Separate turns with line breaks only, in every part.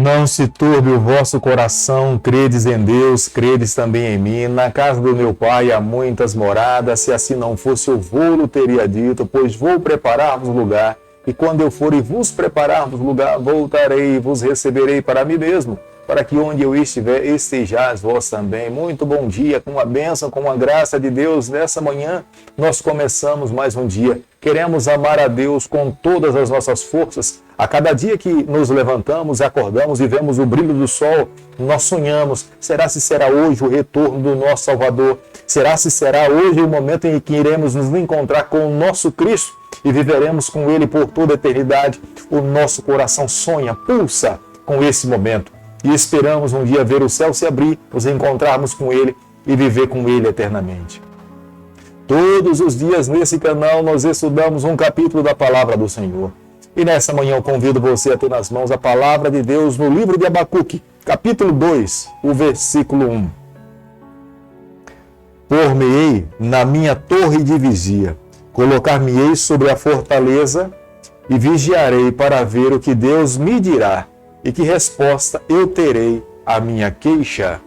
Não se turbe o vosso coração, credes em Deus, credes também em mim. Na casa do meu pai há muitas moradas, se assim não fosse eu vou-lo teria dito, pois vou preparar-vos lugar. E quando eu for e vos preparar-vos lugar, voltarei e vos receberei para mim mesmo, para que onde eu estiver, estejais vós também. Muito bom dia, com a bênção, com a graça de Deus. Nessa manhã, nós começamos mais um dia. Queremos amar a Deus com todas as nossas forças. A cada dia que nos levantamos, acordamos e vemos o brilho do sol, nós sonhamos. Será se será hoje o retorno do nosso Salvador? Será se será hoje o momento em que iremos nos encontrar com o nosso Cristo e viveremos com Ele por toda a eternidade? O nosso coração sonha, pulsa com esse momento. E esperamos um dia ver o céu se abrir, nos encontrarmos com Ele e viver com Ele eternamente. Todos os dias nesse canal nós estudamos um capítulo da Palavra do Senhor. E nessa manhã eu convido você a ter nas mãos a Palavra de Deus no livro de Abacuque, capítulo 2, o versículo 1. Por-me-ei na minha torre de vigia, colocar-me-ei sobre a fortaleza e vigiarei para ver o que Deus me dirá e que resposta eu terei à minha queixa.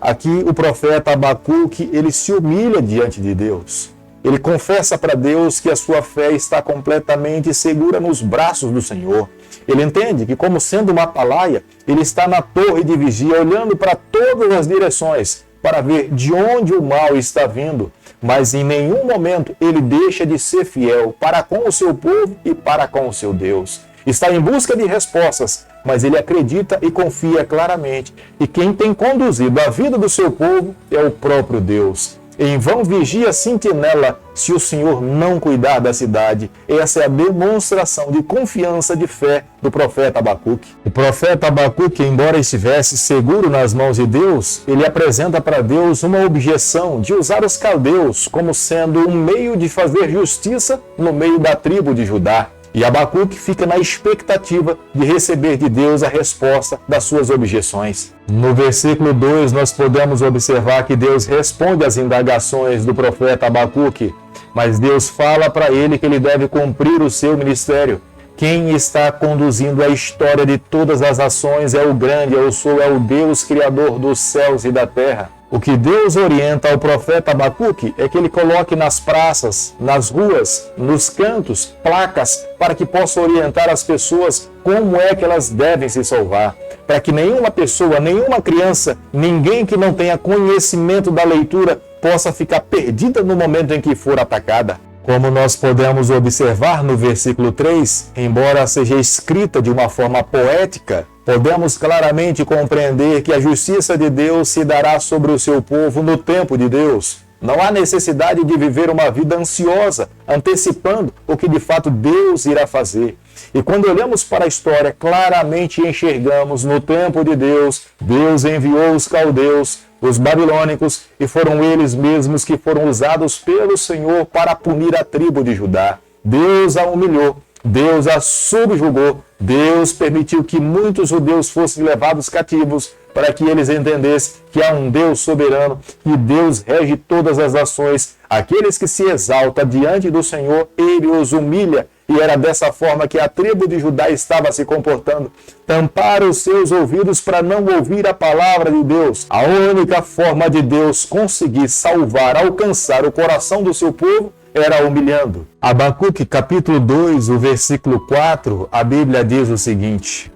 Aqui o profeta Abacuque, ele se humilha diante de Deus. Ele confessa para Deus que a sua fé está completamente segura nos braços do Senhor. Ele entende que, como sendo uma atalaia, ele está na torre de vigia, olhando para todas as direções, para ver de onde o mal está vindo. Mas em nenhum momento ele deixa de ser fiel para com o seu povo e para com o seu Deus. Está em busca de respostas, mas ele acredita e confia claramente que quem tem conduzido a vida do seu povo é o próprio Deus. Em vão vigia a sentinela se o Senhor não cuidar da cidade. Essa é a demonstração de confiança, de fé do profeta Abacuque. O profeta Abacuque, embora estivesse seguro nas mãos de Deus, ele apresenta para Deus uma objeção de usar os caldeus como sendo um meio de fazer justiça no meio da tribo de Judá. E Abacuque fica na expectativa de receber de Deus a resposta das suas objeções. No versículo 2, nós podemos observar que Deus responde às indagações do profeta Abacuque, mas Deus fala para ele que ele deve cumprir o seu ministério. Quem está conduzindo a história de todas as nações é o grande, é o Deus Criador dos céus e da terra. O que Deus orienta ao profeta Abacuque é que ele coloque nas praças, nas ruas, nos cantos, placas, para que possa orientar as pessoas como é que elas devem se salvar. Para que nenhuma pessoa, nenhuma criança, ninguém que não tenha conhecimento da leitura possa ficar perdida no momento em que for atacada. Como nós podemos observar no versículo 3, embora seja escrita de uma forma poética, podemos claramente compreender que a justiça de Deus se dará sobre o seu povo no tempo de Deus. Não há necessidade de viver uma vida ansiosa, antecipando o que de fato Deus irá fazer. E quando olhamos para a história, claramente enxergamos no tempo de Deus, Deus enviou os caldeus, os babilônicos, e foram eles mesmos que foram usados pelo Senhor para punir a tribo de Judá. Deus a humilhou, Deus a subjugou, Deus permitiu que muitos judeus fossem levados cativos para que eles entendessem que há um Deus soberano, que Deus rege todas as nações. Aqueles que se exaltam diante do Senhor, Ele os humilha. E era dessa forma que a tribo de Judá estava se comportando. Tampar os seus ouvidos para não ouvir a palavra de Deus. A única forma de Deus conseguir salvar, alcançar o coração do seu povo era humilhando. Abacuque, capítulo 2, o versículo 4, a Bíblia diz o seguinte: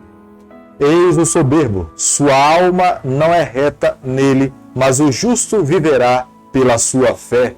Eis o soberbo, sua alma não é reta nele, mas o justo viverá pela sua fé.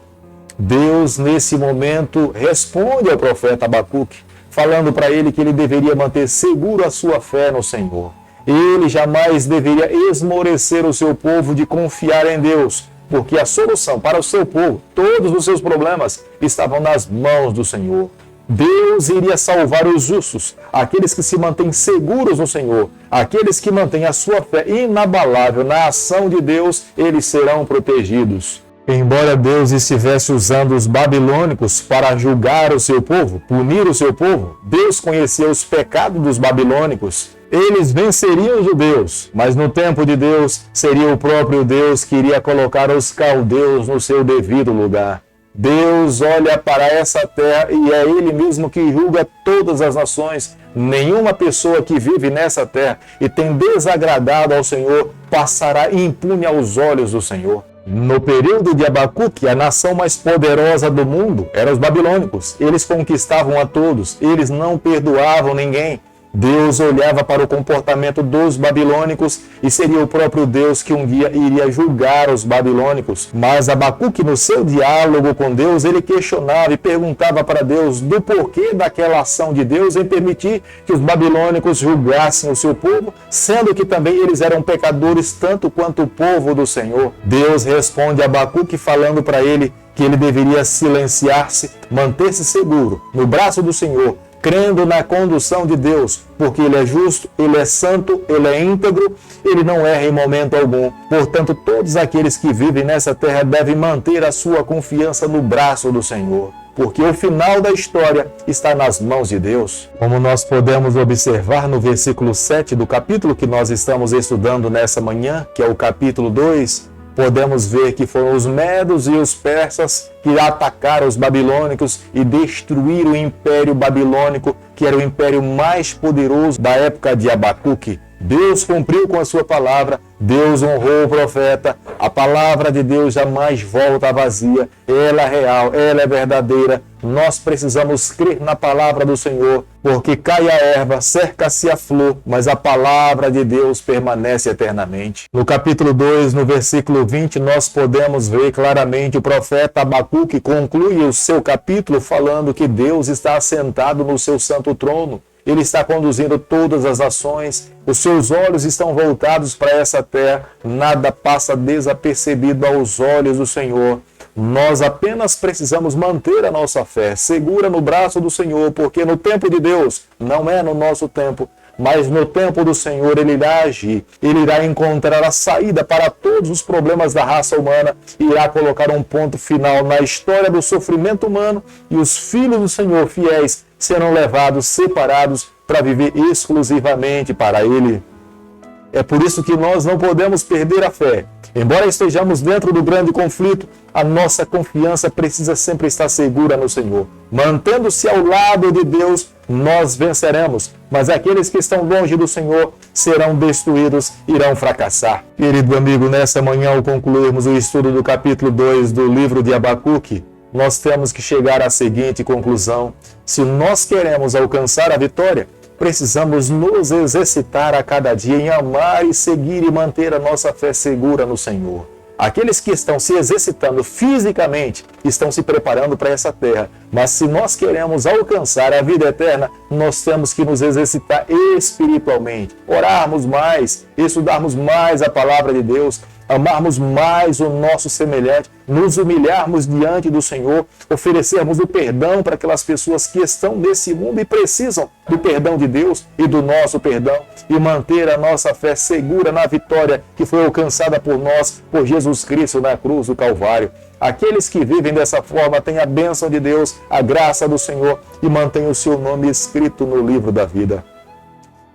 Deus, nesse momento, responde ao profeta Abacuque, falando para ele que ele deveria manter seguro a sua fé no Senhor. Ele jamais deveria esmorecer o seu povo de confiar em Deus, porque a solução para o seu povo, todos os seus problemas, estavam nas mãos do Senhor. Deus iria salvar os justos, aqueles que se mantêm seguros no Senhor, aqueles que mantêm a sua fé inabalável na ação de Deus, eles serão protegidos. Embora Deus estivesse usando os babilônicos para julgar o seu povo, punir o seu povo, Deus conhecia os pecados dos babilônicos. Eles venceriam os judeus, mas no tempo de Deus seria o próprio Deus que iria colocar os caldeus no seu devido lugar. Deus olha para essa terra e é Ele mesmo que julga todas as nações. Nenhuma pessoa que vive nessa terra e tem desagradado ao Senhor passará impune aos olhos do Senhor. No período de Abacuque, a nação mais poderosa do mundo eram os babilônicos. Eles conquistavam a todos, eles não perdoavam ninguém. Deus olhava para o comportamento dos babilônicos e seria o próprio Deus que um dia iria julgar os babilônicos. Mas Abacuque, no seu diálogo com Deus, ele questionava e perguntava para Deus do porquê daquela ação de Deus em permitir que os babilônicos julgassem o seu povo, sendo que também eles eram pecadores tanto quanto o povo do Senhor. Deus responde a Abacuque falando para ele que ele deveria silenciar-se, manter-se seguro no braço do Senhor, crendo na condução de Deus, porque Ele é justo, Ele é santo, Ele é íntegro, Ele não erra em momento algum. Portanto, todos aqueles que vivem nessa terra devem manter a sua confiança no braço do Senhor, porque o final da história está nas mãos de Deus. Como nós podemos observar no versículo 7 do capítulo que nós estamos estudando nessa manhã, que é o capítulo 2, podemos ver que foram os medos e os persas que atacaram os babilônicos e destruíram o Império Babilônico, que era o império mais poderoso da época de Abacuque. Deus cumpriu com a sua palavra, Deus honrou o profeta, a palavra de Deus jamais volta vazia, ela é real, ela é verdadeira. Nós precisamos crer na palavra do Senhor, porque cai a erva, cerca-se a flor, mas a palavra de Deus permanece eternamente. No capítulo 2, no versículo 20, nós podemos ver claramente o profeta Abacuque conclui o seu capítulo falando que Deus está assentado no seu santo trono. Ele está conduzindo todas as nações, os seus olhos estão voltados para essa terra, nada passa desapercebido aos olhos do Senhor. Nós apenas precisamos manter a nossa fé segura no braço do Senhor, porque no tempo de Deus, não é no nosso tempo, mas no tempo do Senhor Ele irá agir, Ele irá encontrar a saída para todos os problemas da raça humana, irá colocar um ponto final na história do sofrimento humano e os filhos do Senhor fiéis serão levados, separados, para viver exclusivamente para Ele. É por isso que nós não podemos perder a fé. Embora estejamos dentro do grande conflito, a nossa confiança precisa sempre estar segura no Senhor. Mantendo-se ao lado de Deus, nós venceremos, mas aqueles que estão longe do Senhor serão destruídos, irão fracassar. Querido amigo, nessa manhã, ao concluirmos o estudo do capítulo 2 do livro de Abacuque, nós temos que chegar à seguinte conclusão: se nós queremos alcançar a vitória, precisamos nos exercitar a cada dia em amar e seguir e manter a nossa fé segura no Senhor. Aqueles que estão se exercitando fisicamente estão se preparando para essa terra, mas se nós queremos alcançar a vida eterna, nós temos que nos exercitar espiritualmente, orarmos mais, estudarmos mais a palavra de Deus, amarmos mais o nosso semelhante, nos humilharmos diante do Senhor, oferecermos o perdão para aquelas pessoas que estão nesse mundo e precisam do perdão de Deus e do nosso perdão, e manter a nossa fé segura na vitória que foi alcançada por nós, por Jesus Cristo na cruz do Calvário. Aqueles que vivem dessa forma têm a bênção de Deus, a graça do Senhor e mantêm o seu nome escrito no livro da vida.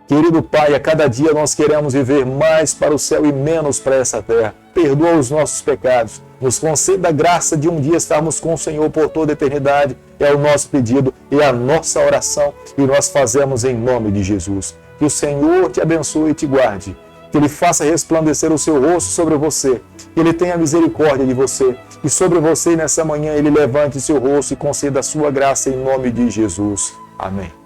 Querido Pai, a cada dia nós queremos viver mais para o céu e menos para essa terra. Perdoa os nossos pecados. Nos conceda a graça de um dia estarmos com o Senhor por toda a eternidade. É o nosso pedido, é a nossa oração e nós fazemos em nome de Jesus. Que o Senhor te abençoe e te guarde. Que Ele faça resplandecer o seu rosto sobre você. Que Ele tenha misericórdia de você. E sobre você nessa manhã Ele levante seu rosto e conceda a sua graça em nome de Jesus. Amém.